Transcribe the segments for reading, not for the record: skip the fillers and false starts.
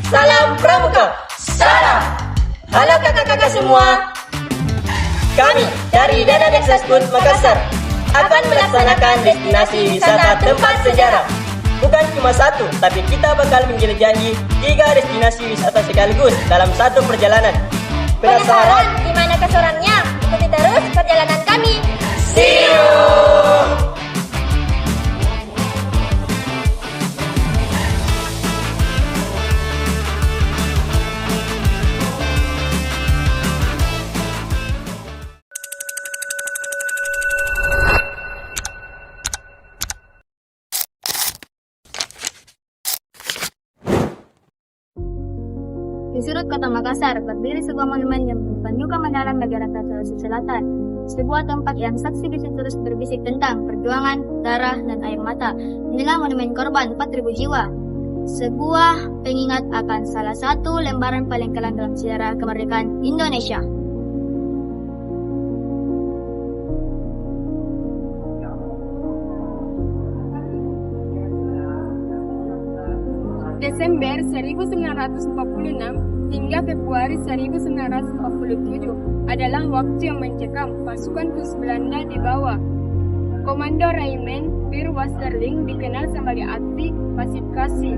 Salam Pramuka. Salam. Halo kakak-kakak semua. Kami dari Dana Dexaskun Makassar akan melaksanakan destinasi wisata tempat sejarah. Bukan cuma satu, tapi kita bakal menjelajahi 3 destinasi wisata sekaligus dalam satu perjalanan. Penasaran gimana keseruannya? Ikuti terus perjalanan kami. See you! Di sudut kota Makassar berdiri sebuah monumen yang menyimpan luka mendalam masyarakat Sulawesi Selatan. Sebuah tempat yang saksi bisu terus berbisik tentang perjuangan, darah, dan air mata. Inilah monumen korban 4.000 jiwa. Sebuah pengingat akan salah satu lembaran paling kelam dalam sejarah kemerdekaan Indonesia. Desember 1946 hingga Februari 1947 adalah waktu yang mencekam pasukan khusus Belanda di bawah Komando Raimen Bir Westerling dikenal sebagai aksi pasifikasi.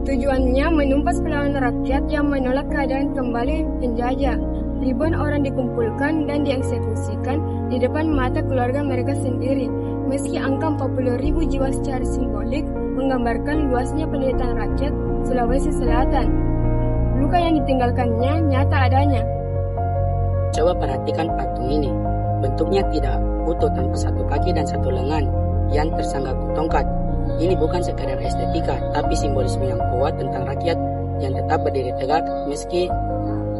Tujuannya menumpas perlawanan rakyat yang menolak keadaan kembali penjajah. Ribuan orang dikumpulkan dan dieksekusikan di depan mata keluarga mereka sendiri. Meski angka 40.000 jiwa secara simbolik menggambarkan luasnya penderitaan rakyat Sulawesi Selatan, luka yang ditinggalkannya nyata adanya. Coba perhatikan patung ini. Bentuknya tidak utuh tanpa satu kaki dan satu lengan yang tersanggah tongkat. Ini bukan sekadar estetika, tapi simbolisme yang kuat tentang rakyat yang tetap berdiri tegak meski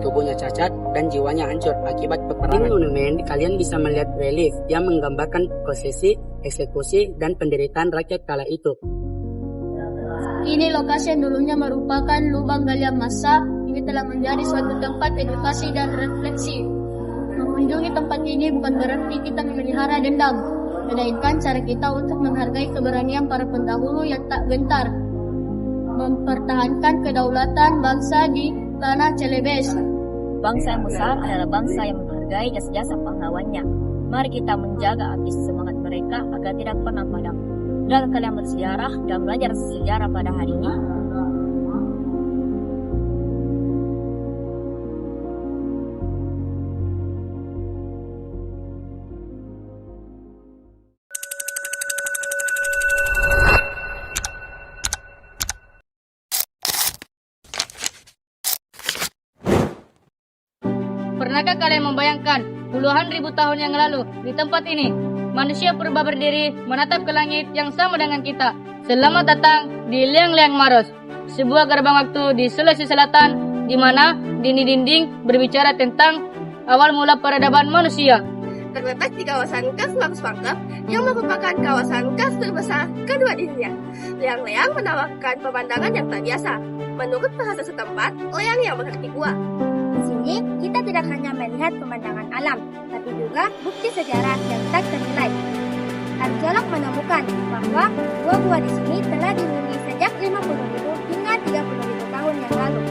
tubuhnya cacat dan jiwanya hancur akibat peperangan. Di monumen, kalian bisa melihat relief yang menggambarkan prosesi, eksekusi, dan penderitaan rakyat kala itu. Ini lokasi yang dulunya merupakan lubang galian massa, ini telah menjadi suatu tempat edukasi dan refleksi. Mengunjungi tempat ini bukan berarti kita memelihara dendam, melainkan cara kita untuk menghargai keberanian para pendahulu yang tak gentar mempertahankan kedaulatan bangsa di tanah Celebes. Bangsa yang besar adalah bangsa yang menghargai jasa-jasa pahlawannya. Mari kita menjaga api semangat mereka agar tidak pernah padam. Dan kalian bersejarah dan belajar sejarah pada hari ini. Pernahkah kalian membayangkan puluhan ribu tahun yang lalu di tempat ini manusia purba berdiri menatap ke langit yang sama dengan kita? Selamat datang di Liang-Liang Maros, sebuah gerbang waktu di Sulawesi Selatan di mana dinding-dinding berbicara tentang awal mula peradaban manusia. Terletak di kawasan Kas Maros Pangkep yang merupakan kawasan kas terbesar kedua di dunia. Liang-liang menawarkan pemandangan yang tak biasa. Menurut bahasa setempat, liang yang berarti gua. Di sini, kita tidak hanya melihat pemandangan alam, tapi juga bukti sejarah yang tak ternilai. Arkeolog menemukan bahwa gua-gua di sini telah dihuni sejak 50.000 hingga 30.000 tahun yang lalu.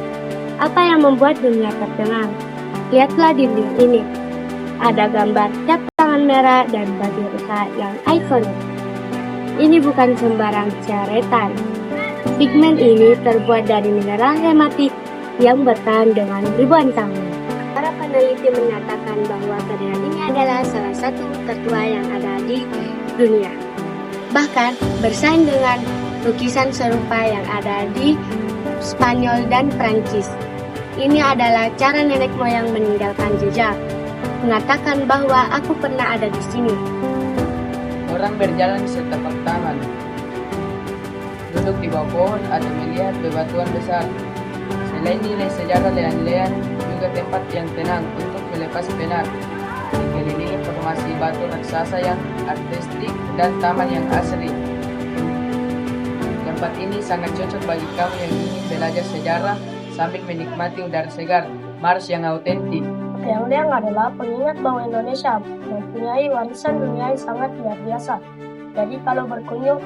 Apa yang membuat dunia tercengang? Lihatlah dinding ini. Ada gambar cap tangan merah dan baju rusa yang ikonik. Ini bukan sembarang coretan. Pigmen ini terbuat dari mineral hematit yang bertahan dengan ribuan tahun. Para peneliti menyatakan bahwa karya ini adalah salah satu tertua yang ada di dunia. Bahkan bersaing dengan lukisan serupa yang ada di Spanyol dan Prancis. Ini adalah cara nenek moyang meninggalkan jejak, mengatakan bahwa aku pernah ada di sini. Orang berjalan di setapak tangan, duduk di bawah pohon atau melihat bebatuan besar. Selain nilai sejarah liang-liang, juga tempat yang tenang untuk melepas penat. Dikelilingi formasi batu raksasa yang artistik dan taman yang asri. Tempat ini sangat cocok bagi kamu yang ingin belajar sejarah sambil menikmati udara segar, Mars yang autentik. Liang-liang adalah pengingat bahwa Indonesia mempunyai warisan dunia yang sangat luar biasa. Jadi kalau berkunjung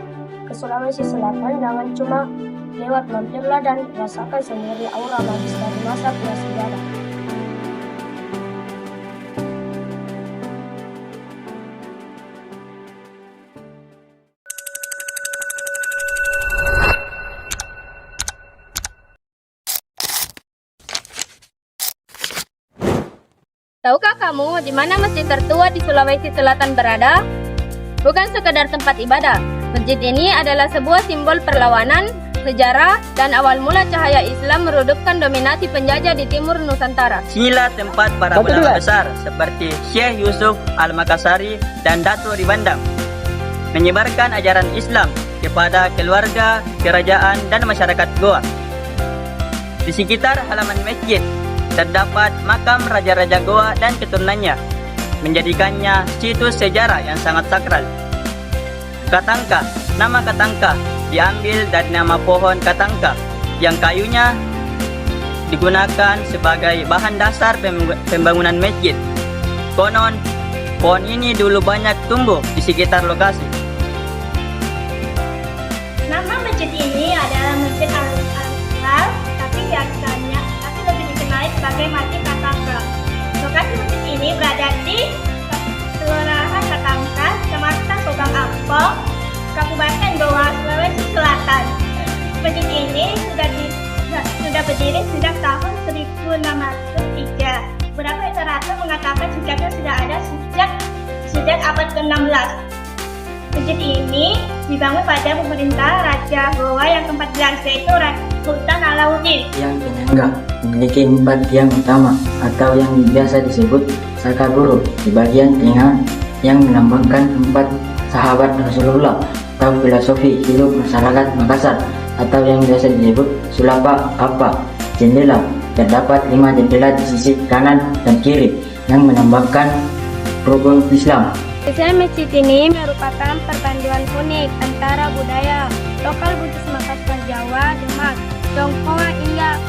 ke Sulawesi Selatan, jangan cuma lewat mampirlah dan rasakan sendiri aura magis dari masa prasejarah. Tahukah kamu di mana masjid tertua di Sulawesi Selatan berada? Bukan sekadar tempat ibadah. Masjid ini adalah sebuah simbol perlawanan, sejarah, dan awal mula cahaya Islam meredupkan dominasi penjajah di timur Nusantara. Sinilah tempat para ulama besar seperti Syekh Yusuf Al-Makassari dan Datuk Ribandang menyebarkan ajaran Islam kepada keluarga, kerajaan, dan masyarakat Goa. Di sekitar halaman masjid terdapat makam raja-raja Goa dan keturunannya, menjadikannya situs sejarah yang sangat sakral. Katangka, nama Katangka diambil dari nama pohon Katangka yang kayunya digunakan sebagai bahan dasar pembangunan masjid. Konon, pohon ini dulu banyak tumbuh di sekitar lokasi. Nama masjid ini adalah Masjid Al-Azhar, tapi lebih dikenal sebagai Masjid Katangka. Lokasi masjid ini berada di Kelurahan Katangka, Kecamatan Pobang Ampong, Kabupaten Goa, Sulawesi Selatan. Masjid ini sudah berdiri sejak tahun 1603. Beberapa literatur mengatakan sejarahnya sudah ada sejak abad ke-16. Masjid ini dibangun pada pemerintah Raja Goa yang ke-14, yaitu Sultan Alauddin. Yang penyangga memiliki 4 tiang utama atau yang biasa disebut Sakaburu di bagian tengah yang melambangkan 4 sahabat Rasulullah atau filosofi hidup masyarakat Makassar atau yang biasa disebut Sulapa Kappa. Jendela, terdapat 5 jendela di sisi kanan dan kiri yang melambangkan rukun Islam. Desain masjid ini merupakan perpaduan unik antara budaya lokal Buddhis Makassar Jawa, Demak, Tionghoa hingga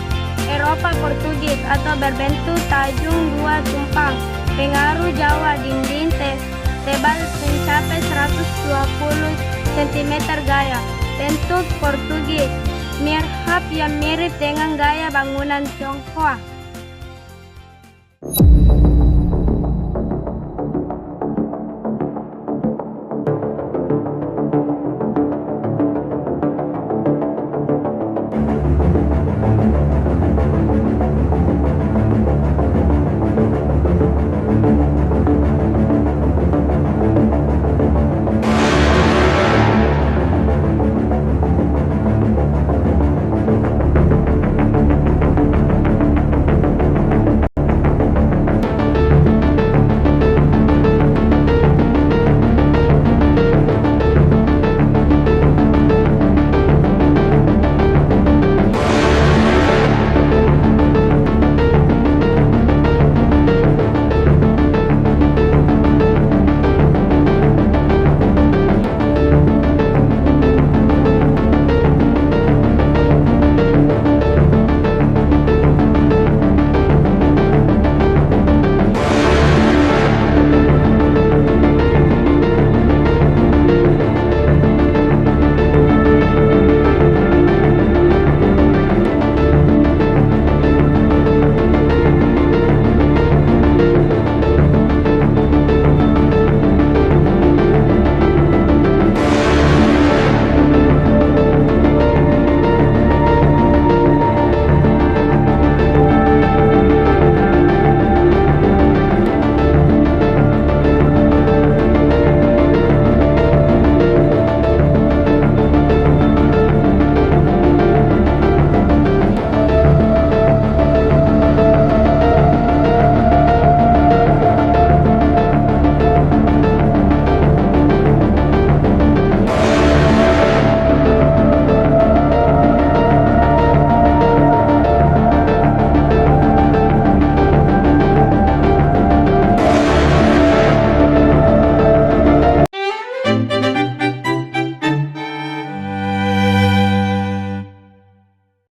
Eropa Portugis atau berbentuk tajung 2 tumpang. Pengaruh Jawa dinding tebal mencapai 120 cm gaya. Bentuk Portugis, mihrab yang mirip dengan gaya bangunan Tionghoa.